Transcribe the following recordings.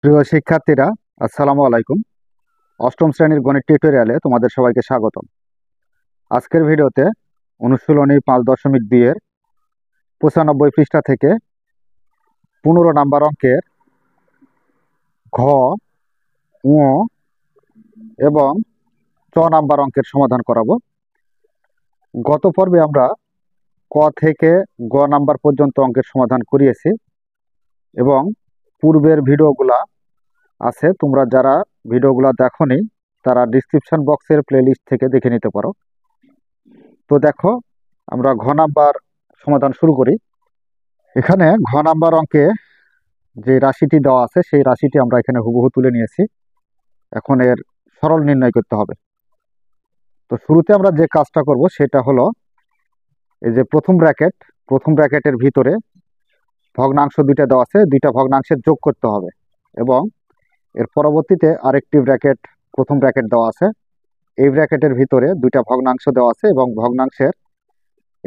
প্রিয় শিক্ষার্থীরা, আসসালামু আলাইকুম। অষ্টম শ্রেণীর গণিত টিউটোরিয়ালে তোমাদের সবাইকে স্বাগতম। আজকের ভিডিওতে অনুশীলনী 5.2 এর 95 পৃষ্ঠা থেকে 15 নাম্বার অঙ্কের ঘ, ঙ এবং চ নাম্বার অঙ্কের সমাধান করাবো। গত পর্বে আমরা ক থেকে গ নাম্বার পর্যন্ত অঙ্কের সমাধান করিয়েছি এবং পূর্বের ভিডিওগুলা আছে, তোমরা যারা ভিডিওগুলো দেখোনি তারা ডিসক্রিপশন বক্সের প্লেলিস্ট থেকে দেখে নিতে পারো। তো দেখো, আমরা ঘ নাম্বার সমাধান শুরু করি। এখানে ঘ নাম্বার অঙ্কে যে রাশিটি দেওয়া আছে সেই রাশিটি আমরা এখানে হুবহু তুলে নিয়েছি। এখন এর সরল নির্ণয় করতে হবে। তো শুরুতে আমরা যে কাজটা করব সেটা হলো, এই যে প্রথম ব্র্যাকেটের ভিতরে ভগ্নাংশ দুইটা দেওয়া আছে, দুইটা ভগ্নাংশের যোগ করতে হবে এবং এর পরবর্তীতে আরেকটি প্রথম ব্র্যাকেট দেওয়া আছে। এই ব্র্যাকেটের ভিতরে দুইটা ভগ্নাংশ দেওয়া আছে এবং ভগ্নাংশের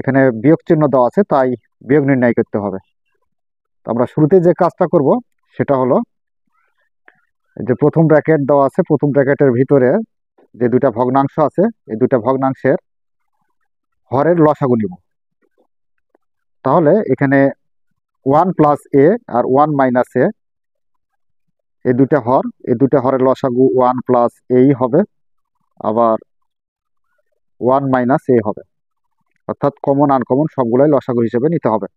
এখানে বিয়োগ চিহ্ন দেওয়া আছে, তাই বিয়োগ নির্ণয় করতে হবে। তো আমরা শুরুতে যে কাজটা করব সেটা হলো, যে প্রথম ব্র্যাকেট দেওয়া আছে, প্রথম ব্র্যাকেটের ভিতরে যে দুইটা ভগ্নাংশ আছে এই দুইটা ভগ্নাংশের হরের লসাগু নিব। তাহলে এখানে 1 প্লাস এ আর 1 মাইনাস এ, এই দুইটা হরের লসাগু 1 প্লাস এই হবে, আবার 1 মাইনাস এ হবে, অর্থাৎ কমন আনকমন সবগুলোই লসাগু হিসেবে নিতে হবে।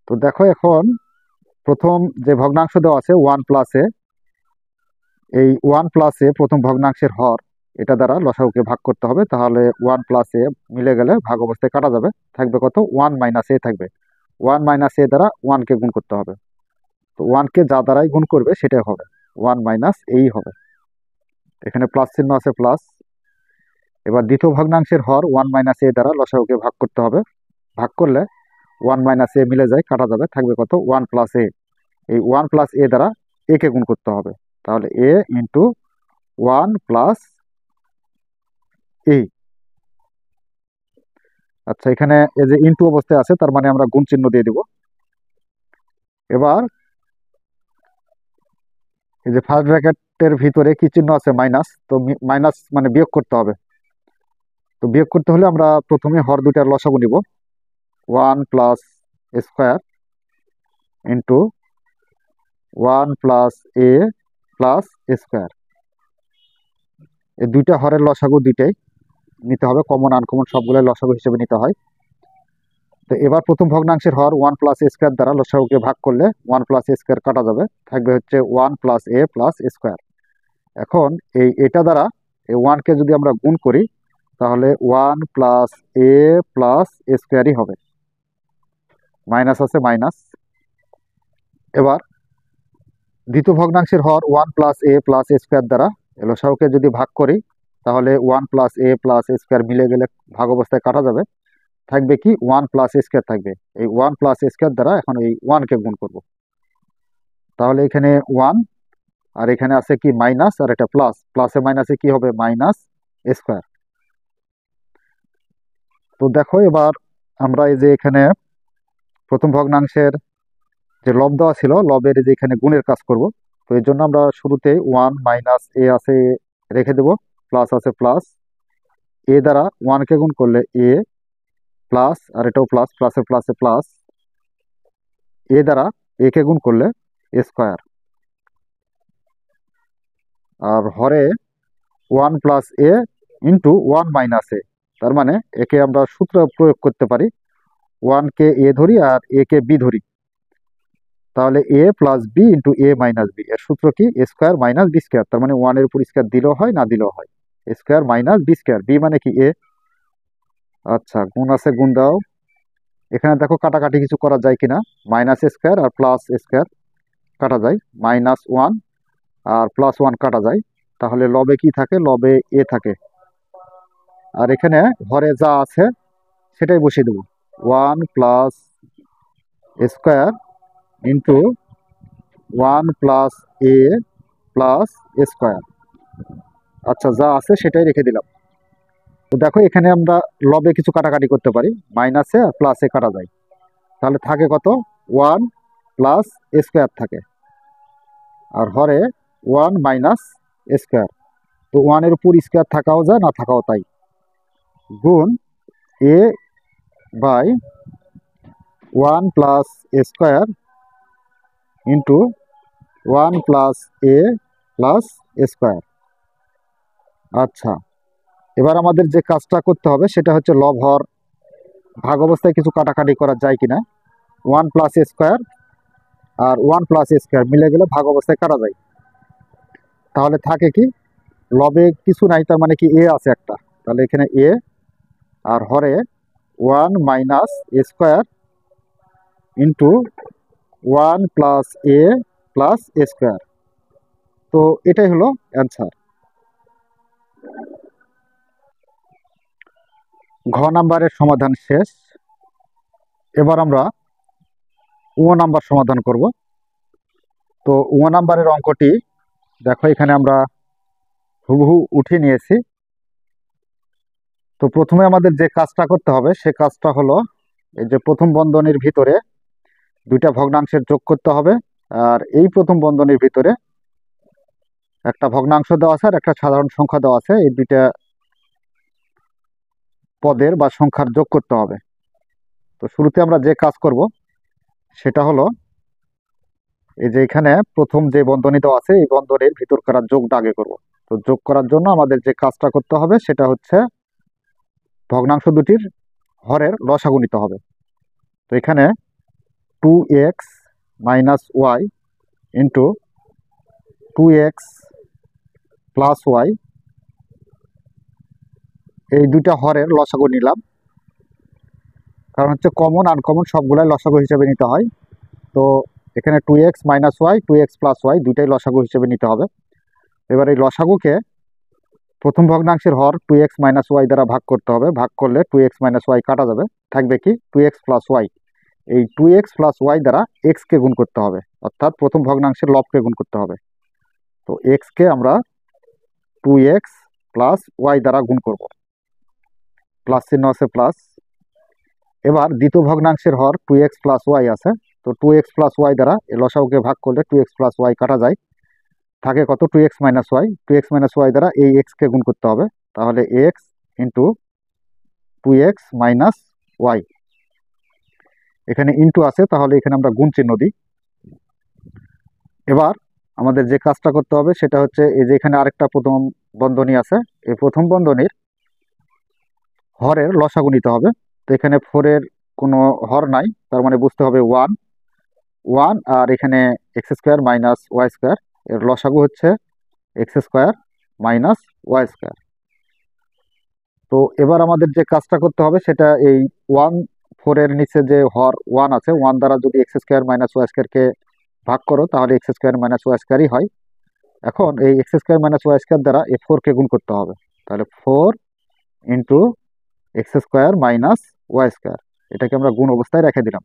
তো দেখো, এখন প্রথম যে ভগ্নাংশ দেওয়া আছে 1 প্লাস এ, এই 1 প্লাস এ প্রথম ভগ্নাংশের হর, এটা দ্বারা লসাগুকে ভাগ করতে হবে। তাহলে 1 প্লাস এ মিলে গেলে ভাগ অবস্থায় কাটা যাবে, থাকবে কত? 1 মাইনাস এ থাকবে। 1 মাইনাস এ দ্বারা 1কে গুণ করতে হবে। তো 1কে যা দ্বারাই গুণ করবে সেটাই হবে 1 মাইনাস এই হবে। এখানে প্লাস চিহ্ন আছে, প্লাস। এবার দ্বিতীয় ভগ্নাংশের হর 1 মাইনাস এ দ্বারা লসাগুকে ভাগ করতে হবে। ভাগ করলে 1 মাইনাস এ মিলে যায়, কাটা যাবে, থাকবে কত? 1 প্লাস এ। এই 1 প্লাস এ দ্বারা এ কে গুণ করতে হবে, তাহলে এ ইন্টু 1 প্লাস এ। আচ্ছা, এখানে এই যে ইন্টু অবস্থায় আছে, তার মানে আমরা গুণ চিহ্ন দিয়ে দিব। এবার এই যে ফার্স্ট ব্র্যাকেটের ভিতরে কি চিহ্ন আছে? মাইনাস। তো মাইনাস মানে বিয়োগ করতে হবে। তো বিয়োগ করতে হলে আমরা প্রথমে হর দুইটার লসাগু নিব। 1 plus square into 1 plus A plus square. এই দুইটা হরের লসাগু দুইটাই নিতে হবে, কমন আনকমন সবগুলোই লসাগু হিসেবে নিতে হয়। তো এবার প্রথম ভগ্নাংশের হর 1 প্লাস এ স্কোয়ার দ্বারা লসাগুকে ভাগ করলে 1 প্লাস এ স্কোয়ার কাটা যাবে, থাকবে হচ্ছে 1 প্লাস এ প্লাস স্কোয়ার। এখন এটা দ্বারা এই 1কে যদি আমরা গুণ করি তাহলে 1 প্লাস এ প্লাস স্কোয়ারই হবে, মাইনাস আছে মাইনাস। এবার দ্বিতীয় ভগ্নাংশের হর 1 প্লাস এ প্লাস স্কোয়ার দ্বারা লসাগুকে যদি ভাগ করি তাহলে 1 প্লাস এ প্লাস স্কোয়ার মিলে গেলে ভাগ অবস্থায় কাটা যাবে, থাকবে কি? 1 প্লাস স্কোয়ার থাকবে। এই 1 প্লাস স্কোয়ার দ্বারা এখন এই 1কে গুণ করব, তাহলে এখানে 1 আর এখানে আছে কি? মাইনাস, আর এটা প্লাস, প্লাসে মাইনাসে কি হবে? Minus square. তো দেখো, এবার আমরা এই যে এখানে প্রথম ভগ্নাংশের যে লব দেওয়া ছিল, লবের যে এখানে গুণের কাজ করব। তো এর জন্য আমরা শুরুতে 1 মাইনাস এ আছে রেখে দেব, প্লাস আছে প্লাস। এ দ্বারা 1কে গুণ করলে এ প্লাস, আর এটাও প্লাস, প্লাসে প্লাসে প্লাস। এ দ্বারা এ কে গুণ করলে স্কোয়ার। আর হরে 1 প্লাস এ ইন্টু 1 মাইনাস এ, তার মানে একে আমরা সূত্র প্রয়োগ করতে পারি। 1কে এ ধরি আর এ কে বি ধরি, তাহলে এ প্লাস বি ইন্টু এ মাইনাস বি। এর সূত্র কি? এ স্কোয়ার মাইনাস বি স্কোয়ার। তার মানে 1 এর উপর স্কোয়ার দিলেও হয়, না দিলেও হয়। A square minus B square, B মানে কি? এ। আচ্ছা, গুণ আছে, গুণ দাও। এখানে দেখো কাটাকাটি কিছু করা যায় কিনা। মাইনাস স্কোয়ার আর প্লাস স্কোয়ার কাটা যায়, -1 আর +1 কাটা যায়, তাহলে লবে কি থাকে? লবে এ থাকে। আর এখানে হরে যা আছে সেটাই বসিয়ে দেবো, 1 plus square into 1 plus A plus square. আচ্ছা, যা আছে সেটাই রেখে দিলাম। তো দেখো, এখানে আমরা লবে কিছু কাটাকাটি করতে পারি, মাইনাসে আর প্লাসে কাটা যায়, তাহলে থাকে কত? 1 প্লাস স্কোয়ার থাকে। আর হরে 1 মাইনাস স্কোয়ার। তো 1-এর উপর স্কোয়ার থাকাও যায়, না থাকাও তাই, গুণ A by 1 plus square into 1 plus A plus square. আচ্ছা, এবার আমাদের যে কাজটা করতে হবে সেটা হচ্ছে লব হর ভাগ অবস্থায় কিছু কাটাকাটি করা যায় কিনা। 1 প্লাস স্কোয়ার আর 1 প্লাস স্কোয়ার মিলে গেলে ভাগ অবস্থায় কাটা যায়। তাহলে থাকে কি, লবে কিছু নাই, তার মানে কি এ আছে একটা, তাহলে এখানে এ আর হরে 1 minus square into 1 plus A plus square. তো এটাই হলো অ্যান্সার। ঘ নাম্বারের সমাধান শেষ। এবার আমরা ও নাম্বার সমাধান করব। তো ও নাম্বারের অঙ্কটি দেখো, এখানে আমরা হুবহু উঠিয়ে নিয়েছি। তো প্রথমে আমাদের যে কাজটা করতে হবে সে কাজটা হলো, এই যে প্রথম বন্ধনীর ভিতরে দুইটা ভগ্নাংশের যোগ করতে হবে। আর এই প্রথম বন্ধনীর ভিতরে একটা ভগ্নাংশ দেওয়া আছে আর একটা সাধারণ সংখ্যা দেওয়া আছে, এই দুইটা পদের বা সংখ্যার যোগ করতে হবে। তো শুরুতে আমরা যে কাজ করব সেটা হলো, এই যে এখানে প্রথম যে বন্ধনী দেওয়া আছে এই বন্ধনীর ভিতর করার যোগটা আগে করব। তো যোগ করার জন্য আমাদের যে কাজটা করতে হবে সেটা হচ্ছে ভগ্নাংশ দুটির হরের লসাগু নিতে হবে। তো এখানে 2x minus Y into 2x plus Y, এই দুইটা হরের লসাগু নিলাম। কারণ হচ্ছে কমন আনকমন সবগুলাই লসাগু হিসেবে নিতে হয়। তো এখানে 2x minus Y 2x plus Y দুইটাই লসাগু হিসেবে নিতে হবে। এবার এই লসাগুকে প্রথম ভগ্নাংশের হর 2x মাইনাস ওয়াই দ্বারা ভাগ করতে হবে। ভাগ করলে 2x মাইনাস ওয়াই কাটা যাবে, থাকবে কি 2x প্লাস ওয়াই। এই 2x প্লাস ওয়াই দ্বারা এক্সকে গুণ করতে হবে, অর্থাৎ প্রথম ভগ্নাংশের লবকে গুণ করতে হবে। তো এক্সকে আমরা 2x প্লাস ওয়াই দ্বারা গুণ করব, প্লাস চিহ্ন আছে প্লাস। এবার দ্বিতীয় ভগ্নাংশের হর 2x প্লাস ওয়াই আছে, তো 2x প্লাস ওয়াই দ্বারা এই লসাগুকে ভাগ করলে 2x প্লাস ওয়াই কাটা যায়, থাকে কত 2x minus Y. 2x minus Y দ্বারা এই এক্সকে গুণ করতে হবে, তাহলে X into 2x minus Y. এখানে ইন্টু আছে, তাহলে এখানে আমরা গুণ চিহ্ন দিই। এবার আমাদের যে কাজটা করতে হবে সেটা হচ্ছে, এই যে এখানে আরেকটা প্রথম বন্ধনী আছে, এই প্রথম বন্ধনীর হরের লসাগু নিতে হবে। তো এখানে 4-এর কোনো হর নাই, তার মানে বুঝতে হবে 1 1, আর এখানে x square minus y square, এর লসাগু হচ্ছে x square minus y square. তো এবার আমাদের যে কাজটা করতে হবে সেটা, এই 1 4-এর নিচে যে হর 1 আছে, 1 দ্বারা যদি এক্স স্কোয়ার মাইনাস ওয়াই স্কোয়ারকে ভাগ করো তাহলে এক্স স্কোয়ার মাইনাস ওয়াই স্কোয়ারই হয়। এখন এই x square minus y square দ্বারা এই 4কে গুণ করতে হবে, তাহলে 4 into x square minus y square, এটাকে আমরা গুণ অবস্থায় রেখে দিলাম,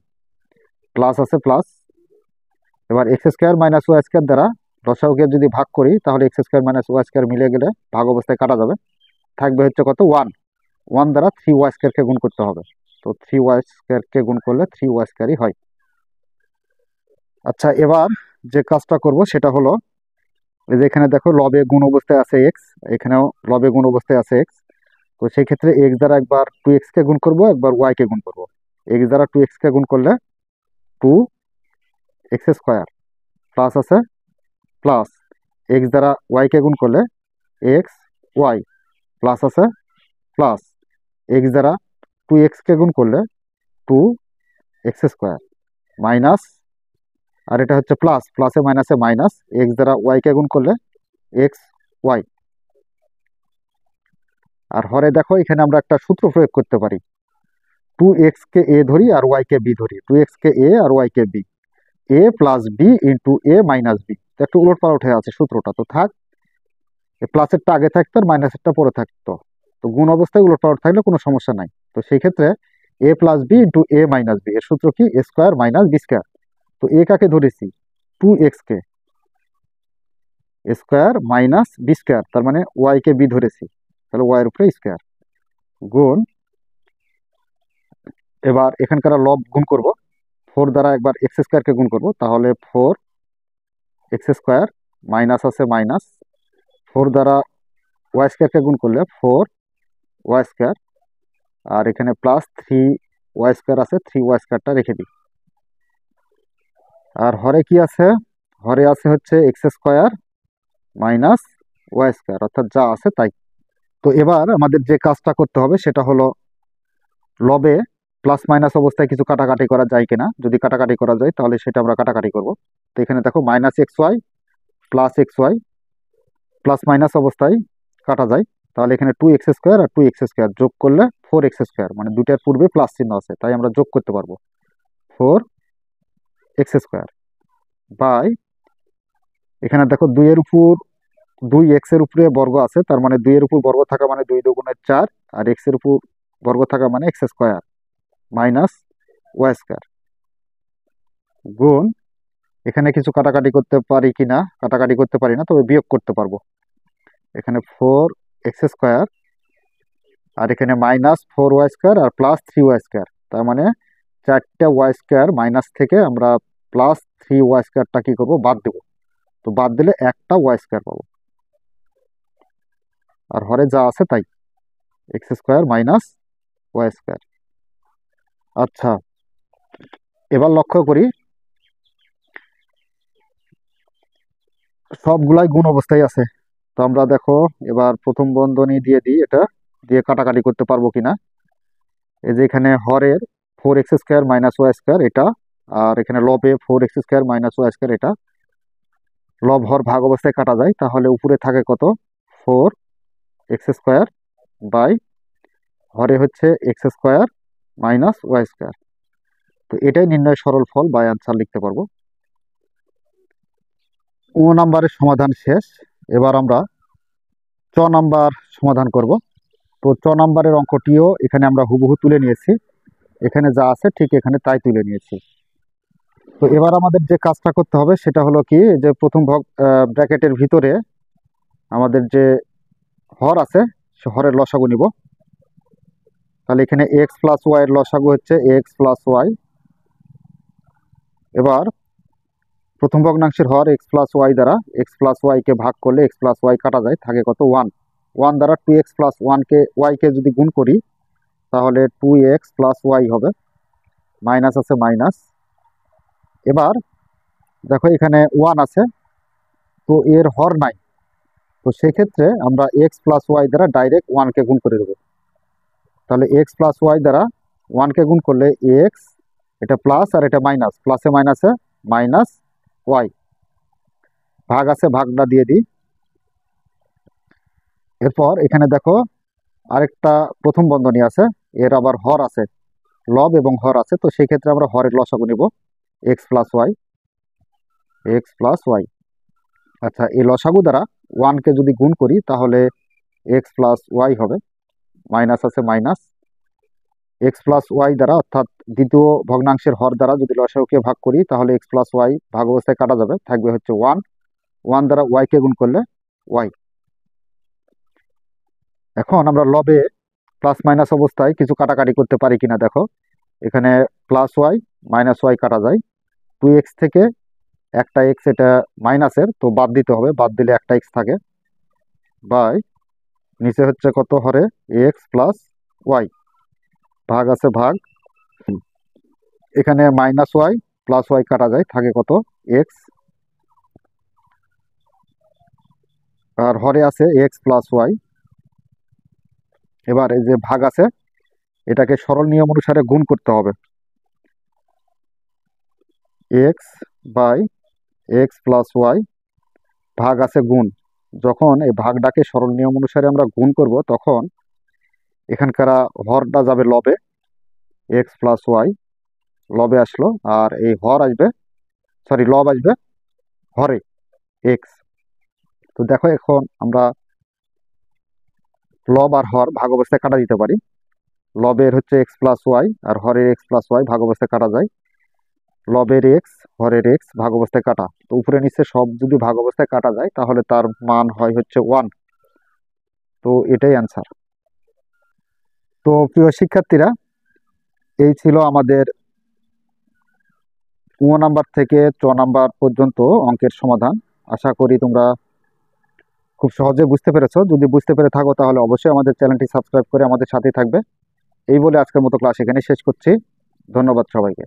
প্লাস আছে প্লাস। এবার x square minus y square দ্বারা লসাগুকে যদি ভাগ করি তাহলে x square minus y square মিলে গেলে ভাগ অবস্থায় কাটা যাবে, থাকবে হচ্ছে কত 1 1 দ্বারা 3y স্কোয়ারকে গুণ করতে হবে। তো 3y স্কোয়ারকে গুণ করলে 3y স্কোয়ারই হয়। আচ্ছা, এবার যে কাজটা করব সেটা হলো, এই যে এখানে দেখো লবে গুণ অবস্থায় আছে এক্স, এখানেও লবে গুণ অবস্থায় আছে এক্স। তো সেই ক্ষেত্রে এক্স দ্বারা একবার 2x-কে গুণ করব, একবার y-কে গুণ করব। এক্স দ্বারা 2x-কে গুণ করলে 2x স্কোয়ার, প্লাস আছে প্লাস। এক্স দ্বারা y-কে গুণ করলে এক্স ওয়াই, প্লাস আছে প্লাস। এক্স দ্বারা 2x-কে গুণ করলে 2x স্কোয়ার মাইনাস, আর এটা হচ্ছে প্লাস, প্লাসে মাইনাসে মাইনাস। এক্স দ্বারা ওয়াইকে গুণ করলে এক্স ওয়াই। আর হরে দেখো এখানে আমরা একটা সূত্র প্রয়োগ করতে পারি, 2x-কে এ ধরি আর ওয়াইকে বি ধরি, 2x-কে এ আর ওয়াইকে বি, এ প্লাস বি ইন্টু এ মাইনাস বি। একটু উলট পালট হয়ে আছে সূত্রটা, তো থাক, প্লাসেরটা আগে থাকতো আর মাইনাসেরটা পরে থাকতো। তো গুণ অবস্থায় উলট পালট থাকলে কোনো সমস্যা নাই। তো সেই ক্ষেত্রে এ প্লাস বি ইন্টু এ মাইনাস বি, এর সূত্র কি এ স্কোয়ার মাইনাস বি স্কোয়ার। তো এ কাকে ধরেছি 2x-কে, স্কোয়ার মাইনাস বি স্কোয়ার, তার মানে ওয়াইকে বি ধরেছি, তাহলে ওয়াইয়ের উপরে স্কোয়ার গুণ। এবার এখানকার লব গুণ করব, 4 দ্বারা একবার এক্স স্কোয়ারকে গুণ করব, তাহলে 4x স্কোয়ার মাইনাস আছে মাইনাস, 4 দ্বারা ওয়াই স্কোয়ারকে গুণ করলে 4 ওয়াই স্কোয়ার, আর এখানে প্লাস 3 ওয়াই স্কোয়ার আছে, 3 ওয়াই স্কোয়ারটা রেখে দিই। আর হরে কি আছে? হরে আছে হচ্ছে x square minus y square, অর্থাৎ যা আছে তাই। তো এবার আমাদের যে কাজটা করতে হবে সেটা হলো লবে প্লাস মাইনাস অবস্থায় কিছু কাটাকাটি করা যায় কিনা। যদি কাটাকাটি করা যায় তাহলে সেটা আমরা কাটাকাটি করব। তো এখানে দেখো minus x y plus x y plus minus অবস্থায় কাটা যায়। তাহলে এখানে 2x² আর 2x² যোগ করলে 4x², মানে দুইটার পূর্বে প্লাস চিহ্ন আছে তাই আমরা যোগ করতে পারবো 4x² বাই, এখানে দেখো 2 এর উপর 2x এর উপরে বর্গ আছে, তার মানে 2 এর উপর বর্গ থাকা মানে 2 দুগুণে 4, আর x এর উপর বর্গ থাকা মানে x² মাইনাস ওয়াই স্কোয়ার গুণ, এখানে কিছু কাটাকাটি করতে পারি কিনা, কাটাকাটি করতে পারি না, তবে বিয়োগ করতে পারবো। এখানে 4x² আর এখানে মাইনাস 4y² আর প্লাস 3y², তার মানে 4টা ওয়াই² মাইনাস থেকে আমরা প্লাস 3y²টা কি করবো, বাদ দেবো। তো বাদ দিলে একটা ওয়াই² পাবো, আর হরে যা আছে তাই, x² মাইনাস ওয়াই²। আচ্ছা, এবার লক্ষ্য করি সবগুলাই গুণ অবস্থায় আছে। তো আমরা দেখো এবার প্রথম বন্ধনী দিয়ে দিই, এটা দিয়ে কাটাকাটি করতে পারবো কিনা। এই যে এখানে হরের 4x² মাইনাস ওয়াই² এটা, আর এখানে লবে 4x² মাইনাস ওয়াই² এটা, লব হর ভাগ অবস্থায় কাটা যায়, তাহলে উপরে থাকে কত, 4x² বাই হরে হচ্ছে x² মাইনাস ওয়াই²। তো এটাই নির্ণয় সরল ফল বা অ্যান্সার লিখতে পারবো। ও নাম্বারের সমাধান শেষ। এবার আমরা চ নাম্বার সমাধান করব। তো চ নাম্বারের অঙ্কটিও এখানে আমরা হুবহু তুলে নিয়েছি, এখানে যা আছে ঠিক এখানে তাই তুলে নিয়েছি। তো এবার আমাদের যে কাজটা করতে হবে সেটা হলো কি, যে প্রথম ব্র্যাকেটের ভিতরে আমাদের যে হর আছে সে হরের লসাগু নিব। তাহলে এখানে এক্স প্লাস ওয়াই এর লসাগু হচ্ছে এক্স প্লাস ওয়াই। এবার প্রথম ভগ্নাংশের হর এক্স প্লাস ওয়াই দ্বারা এক্স প্লাস ওয়াইকে ভাগ করলে এক্স প্লাস ওয়াই কাটা যায়, থাকে কত, 1। 1 দ্বারা 2x প্লাস ওয়াইকে যদি গুণ করি তাহলে 2x প্লাস ওয়াই হবে, মাইনাস আছে মাইনাস। এবার দেখো এখানে 1 আছে, তো এর হর নাই, তো সেক্ষেত্রে আমরা এক্স প্লাস ওয়াই দ্বারা ডাইরেক্ট 1কে গুণ করে দেবো। তাহলে এক্স প্লাস ওয়াই দ্বারা 1কে গুণ করলে এক্স, এটা প্লাস আর এটা মাইনাস, প্লাসে মাইনাসে মাইনাস ওয়াই, ভাগ আছে ভাগটা দিয়ে দিই। এরপর এখানে দেখো আরেকটা প্রথম বন্ধনী আছে, এর আবার হর আছে, লব এবং হর আছে, তো সেই ক্ষেত্রে আমরা হরের লসাগু নিব x plus y, x plus y. আচ্ছা, এই লসাগু দ্বারা 1কে যদি গুণ করি তাহলে এক্স প্লাস ওয়াই হবে, মাইনাস আছে মাইনাস। এক্স প্লাস ওয়াই দ্বারা অর্থাৎ দ্বিতীয় ভগ্নাংশের হর দ্বারা যদি লসাগুকে ভাগ করি তাহলে এক্স প্লাস ওয়াই ভাগ অবস্থায় কাটা যাবে, থাকবে হচ্ছে 1। 1 দ্বারা ওয়াইকে গুণ করলে ওয়াই। এখন আমরা লবে প্লাস মাইনাস অবস্থায় কিছু কাটাকাটি করতে পারি কিনা দেখো, এখানে প্লাস ওয়াই মাইনাস ওয়াই কাটা যায়, 2x থেকে একটা এক্স এটা মাইনাসের, তো বাদ দিতে হবে, বাদ দিলে একটা এক্স থাকে, বাই নিচে হচ্ছে কত, হরে এক্স প্লাস ওয়াই, ভাগ আছে ভাগ, এখানে মাইনাস ওয়াই প্লাস ওয়াই কাটা যায়, থাকে কত, এক্স, আর হরে আছে এক্স প্লাস ওয়াই। এবার এই যে ভাগ আছে এটাকে সরল নিয়ম অনুসারে গুণ করতে হবে, x by x plus y, ভাগ আছে গুণ। যখন এই ভাগটাকে সরল নিয়ম অনুসারে আমরা গুণ করব তখন এখানকার হরটা যাবে লবে, এক্স প্লাস ওয়াই লবে আসলো, আর এই হর আসবে, সরি লব আসবে হরে এক্স। তো দেখো এখন আমরা লব আর হর ভাগ অবস্থায় কাটা দিতে পারি, লবের হচ্ছে এক্স প্লাস ওয়াই আর হরের এক্স প্লাস ওয়াই ভাগ অবস্থায় কাটা যায়, লবের এক্স হরের এক্স ভাগ অবস্থায় কাটা, তো উপরে নিচে সব যদি ভাগ অবস্থায় কাটা যায় তাহলে তার মান হয় হচ্ছে 1। তো এটাই অ্যান্সার। তো প্রিয় শিক্ষার্থীরা, এই ছিল আমাদের ক নাম্বার থেকে চ নাম্বার পর্যন্ত অঙ্কের সমাধান। আশা করি তোমরা খুব সহজে বুঝতে পেরেছো। যদি বুঝতে পেরে থাকো তাহলে অবশ্যই আমাদের চ্যানেলটি সাবস্ক্রাইব করে আমাদের সাথেই থাকবে। এই বলে আজকের মতো ক্লাস এখানে শেষ করছি। ধন্যবাদ সবাইকে।